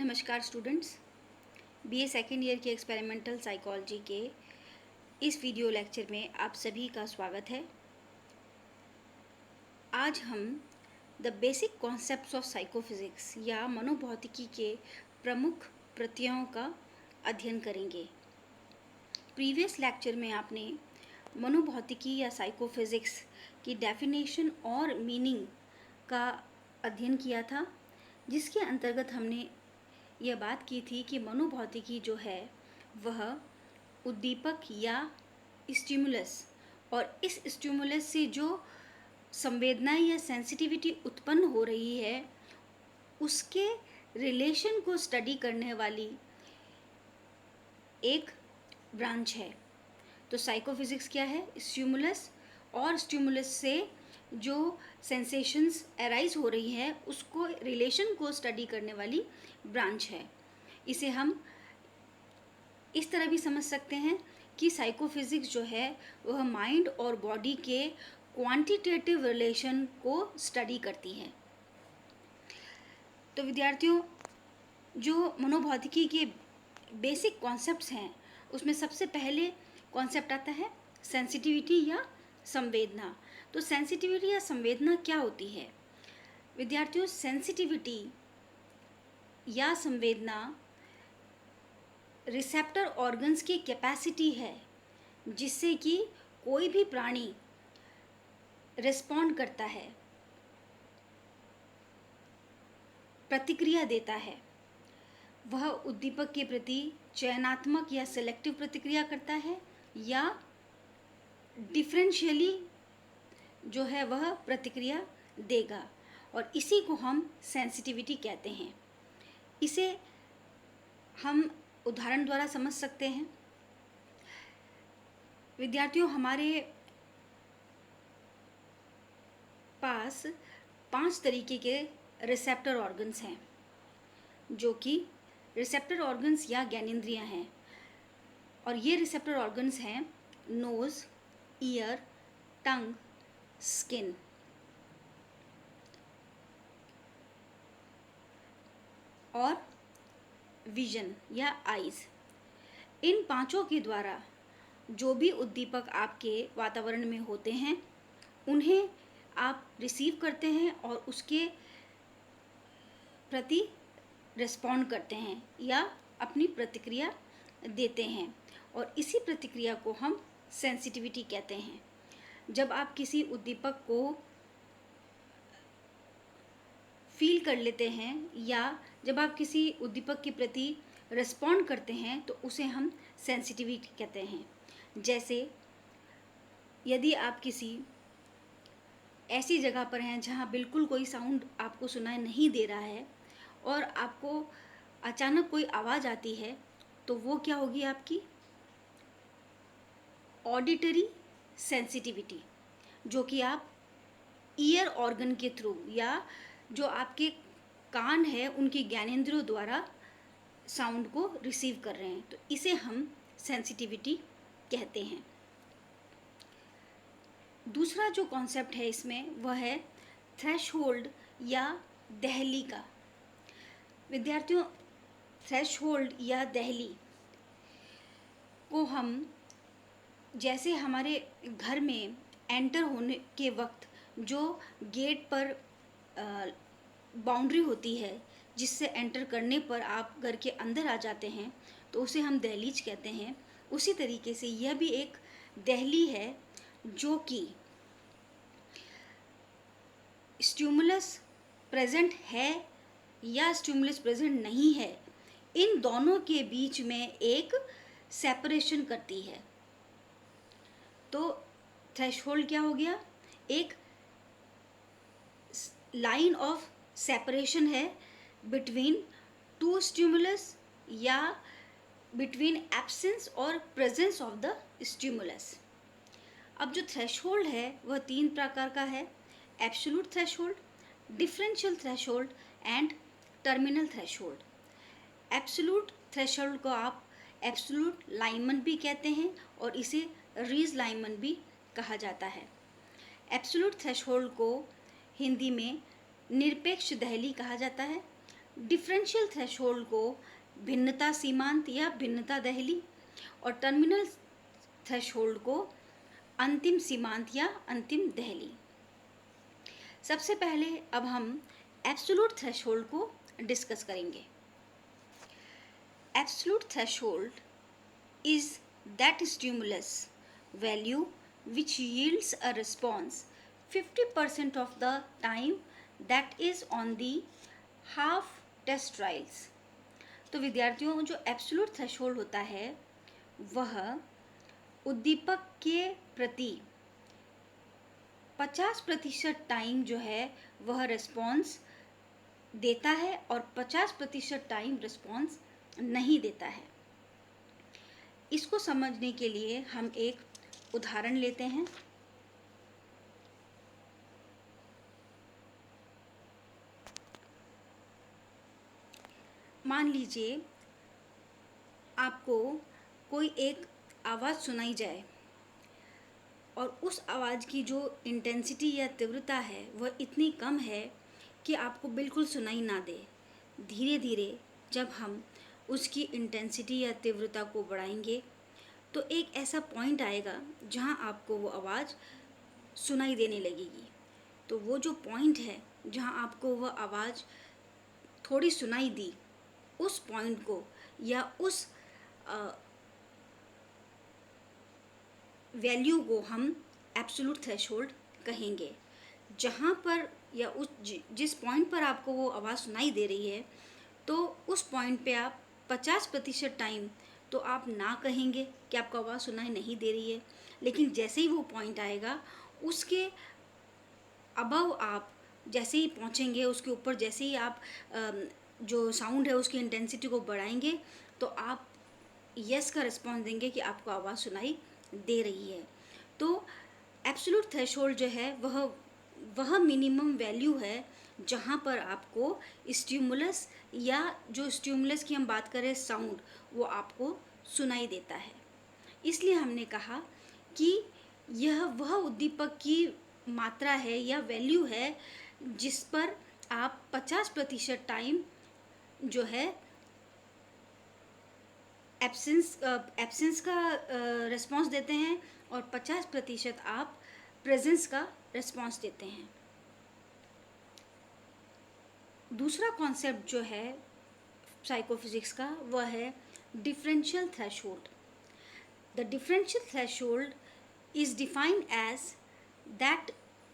नमस्कार students, BA second year के experimental psychology के इस वीडियो लेक्चर में आप सभी का स्वागत है। आज हम the basic concepts of psychophysics या मनोभौतिकी के प्रमुख प्रत्ययों का अध्ययन करेंगे। प्रीवियस लेक्चर में आपने मनोभौतिकी या साइकोफिजिक्स की डेफिनेशन और मीनिंग का अध्ययन किया था, जिसके अंतर्गत हमने यह बात की थी कि मनोभौतिकी जो है वह उद्दीपक या स्टिमुलस और इस स्टिमुलस से जो संवेदनाएं या सेंसिटिविटी उत्पन्न हो रही है उसके रिलेशन को स्टडी करने वाली एक ब्रांच है। तो साइकोफिजिक्स क्या है? स्टिमुलस और स्टिमुलस से जो सेंसेशंस अराइज हो रही है उसको रिलेशन को स्टडी करने वाली ब्रांच है। इसे हम इस तरह भी समझ सकते हैं कि साइकोफिजिक्स जो है वह माइंड और बॉडी के क्वांटिटेटिव रिलेशन को स्टडी करती है। तो विद्यार्थियों, जो मनोभौतिकी के बेसिक कॉन्सेप्ट्स हैं उसमें सबसे पहले कॉन्सेप्ट आता है सेंसिटिविटी या संवेदना। तो सेंसिटिविटी या संवेदना क्या होती है? विद्यार्थियों, सेंसिटिविटी या संवेदना रिसेप्टर ऑर्गन्स की कैपेसिटी है जिससे कि कोई भी प्राणी रिस्पॉन्ड करता है, प्रतिक्रिया देता है। वह उद्दीपक के प्रति चयनात्मक या सेलेक्टिव प्रतिक्रिया करता है या डिफरेंशियली जो है वह प्रतिक्रिया देगा, और इसी को हम सेंसिटिविटी कहते हैं। इसे हम उदाहरण द्वारा समझ सकते हैं। विद्यार्थियों, हमारे पास 5 तरीके के रिसेप्टर ऑर्गन्स हैं, जो कि रिसेप्टर ऑर्गन्स या ज्ञानेंद्रियां हैं। और ये रिसेप्टर ऑर्गन्स हैं नोज़, ईयर, टंग, स्किन। और विजन या आइज़। इन पांचों के द्वारा जो भी उद्दीपक आपके वातावरण में होते हैं उन्हें आप रिसीव करते हैं और उसके प्रति रिस्पॉन्ड करते हैं या अपनी प्रतिक्रिया देते हैं, और इसी प्रतिक्रिया को हम सेंसिटिविटी कहते हैं। जब आप किसी उद्दीपक को फील कर लेते हैं या जब आप किसी उद्दीपक के प्रति रिस्पॉन्ड करते हैं तो उसे हम सेंसिटिविटी कहते हैं। जैसे यदि आप किसी ऐसी जगह पर हैं जहां बिल्कुल कोई साउंड आपको सुनाई नहीं दे रहा है और आपको अचानक कोई आवाज़ आती है, तो वो क्या होगी? आपकी ऑडिटरी सेंसिटिविटी, जो कि आप ईयर ऑर्गन के थ्रू या जो आपके कान है उनके ज्ञानेंद्रियों द्वारा साउंड को रिसीव कर रहे हैं, तो इसे हम सेंसिटिविटी कहते हैं। दूसरा जो कॉन्सेप्ट है इसमें वह है थ्रेशहोल्ड या दहली का। विद्यार्थियों, थ्रेशहोल्ड या दहली को हम जैसे हमारे घर में एंटर होने के वक्त जो गेट पर बाउंड्री होती है जिससे एंटर करने पर आप घर के अंदर आ जाते हैं, तो उसे हम दहलीज कहते हैं। उसी तरीके से यह भी एक दहली है जो कि स्टिमुलस प्रेजेंट है या स्टिमुलस प्रेजेंट नहीं है, इन दोनों के बीच में एक सेपरेशन करती है। तो थ्रेशहोल्ड क्या हो गया? एक लाइन ऑफ सेपरेशन है बिटवीन टू स्टिमुलस या बिटवीन एब्सेंस और प्रेजेंस ऑफ द स्टिमुलस। अब जो थ्रेशहोल्ड है वह 3 प्रकार का है: absolute threshold, differential threshold and terminal threshold. Absolute threshold को आप एब्सोल्यूट लाइमन भी कहते हैं और इसे रीज लाइमन भी कहा जाता है। एब्सोल्यूट थ्रेशहोल्ड को हिंदी में निरपेक्ष दहली कहा जाता है, डिफरेंशियल थ्रेशोल्ड को भिन्नता सीमांत या भिन्नता दहली, और टर्मिनल थ्रेशोल्ड को अंतिम सीमांत या अंतिम दहली। सबसे पहले अब हम एब्सोल्यूट थ्रेशोल्ड को डिस्कस करेंगे। Absolute threshold is that stimulus value which yields a response 50% of the time that is on the half test trials। तो विद्यार्थियों, जो एब्सोल्यूट थ्रेशोल्ड होता है वह उद्दीपक के प्रति 50% टाइम जो है वह रिस्पॉन्स देता है और 50% टाइम रिस्पॉन्स नहीं देता है। इसको समझने के लिए हम एक उदाहरण लेते हैं। मान लीजिए आपको कोई एक आवाज़ सुनाई जाए और उस आवाज़ की जो इंटेंसिटी या तीव्रता है वह इतनी कम है कि आपको बिल्कुल सुनाई ना दे। धीरे धीरे जब हम उसकी इंटेंसिटी या तीव्रता को बढ़ाएंगे तो एक ऐसा पॉइंट आएगा जहां आपको वो आवाज़ सुनाई देने लगेगी। तो वो जो पॉइंट है जहां आपको वह आवाज़ थोड़ी सुनाई दी, उस पॉइंट को या उस वैल्यू को हम एब्सोल्यूट थ्रेशोल्ड कहेंगे। जहाँ पर या उस जिस पॉइंट पर आपको वो आवाज़ सुनाई दे रही है, तो उस पॉइंट पे आप 50% टाइम तो आप ना कहेंगे कि आपको आवाज़ सुनाई नहीं दे रही है, लेकिन जैसे ही वो पॉइंट आएगा उसके अबव आप जैसे ही पहुँचेंगे, उसके ऊपर जैसे ही आप जो साउंड है उसकी इंटेंसिटी को बढ़ाएंगे तो आप यस का रिस्पॉन्स देंगे कि आपको आवाज़ सुनाई दे रही है। तो एब्सोल्यूट थ्रेशोल्ड जो है वह मिनिमम वैल्यू है जहाँ पर आपको स्टिमुलस या जो स्टिमुलस की हम बात करें साउंड, वो आपको सुनाई देता है। इसलिए हमने कहा कि यह वह उद्दीपक की मात्रा है या वैल्यू है जिस पर आप 50% टाइम जो है एब्सेंस का रिस्पॉन्स देते हैं और 50% आप प्रेजेंस का रिस्पॉन्स देते हैं। दूसरा कॉन्सेप्ट जो है साइकोफिजिक्स का वह है differential threshold. The differential threshold is defined as that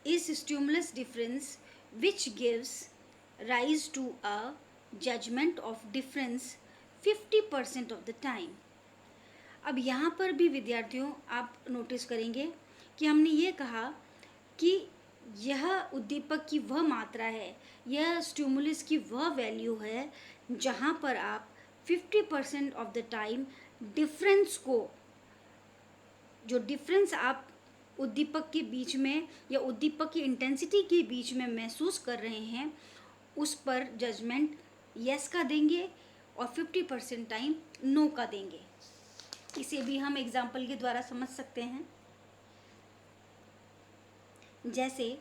is stimulus difference which gives rise to a judgment of difference 50% of the time। अब यहाँ पर भी विद्यार्थियों आप नोटिस करेंगे कि हमने ये कहा कि यह उद्दीपक की वह मात्रा है, यह स्टिमुलस की वह वैल्यू है जहाँ पर आप 50% ऑफ द टाइम डिफरेंस को, जो डिफरेंस आप उद्दीपक के बीच में या उद्दीपक की इंटेंसिटी के बीच में महसूस कर रहे हैं, उस पर जजमेंट यस का देंगे और 50% टाइम नो का देंगे। इसे भी हम एग्जाम्पल के द्वारा समझ सकते हैं। जैसे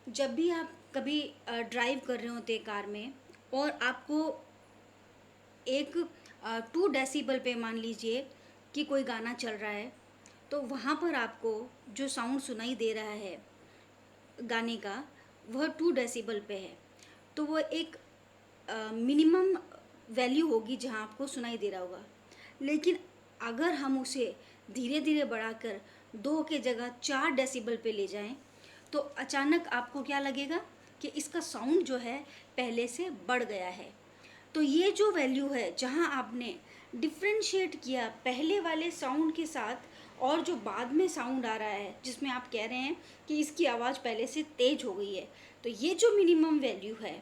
जब भी आप कभी ड्राइव कर रहे होते कार में और आपको एक 2 डेसिबल पे मान लीजिए कि कोई गाना चल रहा है, तो वहाँ पर आपको जो साउंड सुनाई दे रहा है गाने का वह 2 डेसिबल पे है, तो वह एक मिनिमम वैल्यू होगी जहाँ आपको सुनाई दे रहा होगा। लेकिन अगर हम उसे धीरे धीरे बढ़ाकर 2 के जगह 4 डेसिबल पे ले जाएं, तो अचानक आपको क्या लगेगा कि इसका साउंड जो है पहले से बढ़ गया है। तो ये जो वैल्यू है जहाँ आपने डिफ्रेंशिएट किया पहले वाले साउंड के साथ और जो बाद में साउंड आ रहा है जिसमें आप कह रहे हैं कि इसकी आवाज़ पहले से तेज हो गई है, तो ये जो मिनिमम वैल्यू है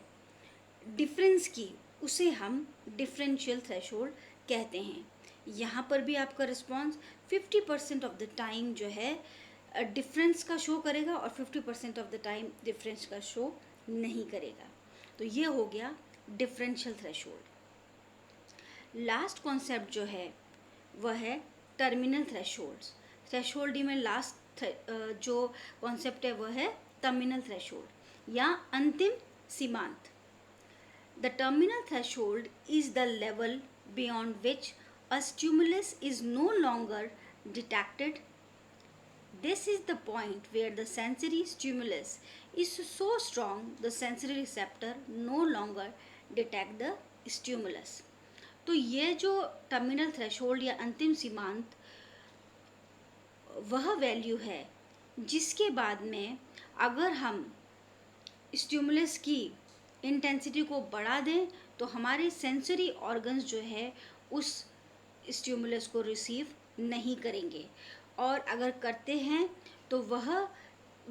डिफरेंस की, उसे हम डिफरेंशियल थ्रेशोल्ड कहते हैं। यहाँ पर भी आपका रिस्पॉन्स 50% ऑफ द टाइम जो है डिफरेंस का शो करेगा और 50% ऑफ द टाइम डिफरेंस का शो नहीं करेगा। तो ये हो गया डिफरेंशियल थ्रेशोल्ड। लास्ट कॉन्सेप्ट जो है वह है टर्मिनल थ्रेशोल्ड्स। थ्रेशोल्ड में लास्ट जो कॉन्सेप्ट है वह है टर्मिनल थ्रेशोल्ड। या अंतिम सीमांत। The terminal threshold is the level beyond which a stimulus is no longer detected. This is the point where the sensory stimulus is so strong the sensory receptor no longer detect the stimulus। तो ये जो terminal threshold या अंतिम सीमांत वह value है जिसके बाद में अगर हम स्टिमुलस की इंटेंसिटी को बढ़ा दें तो हमारे सेंसरी ऑर्गन्स जो है उस स्टिमुलस को रिसीव नहीं करेंगे, और अगर करते हैं तो वह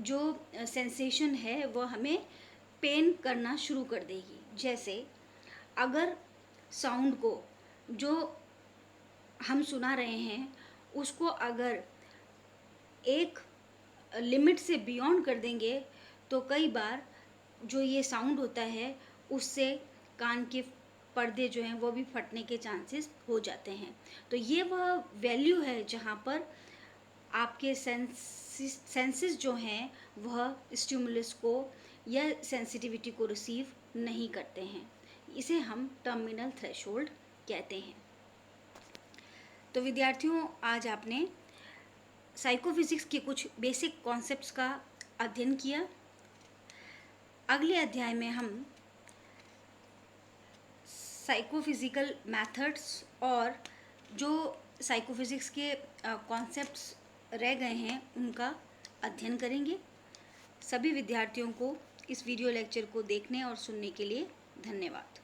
जो सेंसेशन है वह हमें पेन करना शुरू कर देगी। जैसे अगर साउंड को जो हम सुना रहे हैं उसको अगर एक लिमिट से बियॉन्ड कर देंगे तो कई बार जो ये साउंड होता है उससे कान के पर्दे जो हैं वो भी फटने के चांसेस हो जाते हैं। तो ये वह वैल्यू है जहाँ पर आपके सेंसेस जो हैं वह स्टिमुलस को या सेंसिटिविटी को रिसीव नहीं करते हैं। इसे हम टर्मिनल थ्रेशोल्ड कहते हैं। तो विद्यार्थियों, आज आपने साइकोफिजिक्स के कुछ बेसिक कॉन्सेप्ट्स का अध्ययन किया। अगले अध्याय में हम साइकोफिजिकल मेथड्स और जो साइकोफिजिक्स के कॉन्सेप्ट्स रह गए हैं उनका अध्ययन करेंगे। सभी विद्यार्थियों को इस वीडियो लेक्चर को देखने और सुनने के लिए धन्यवाद।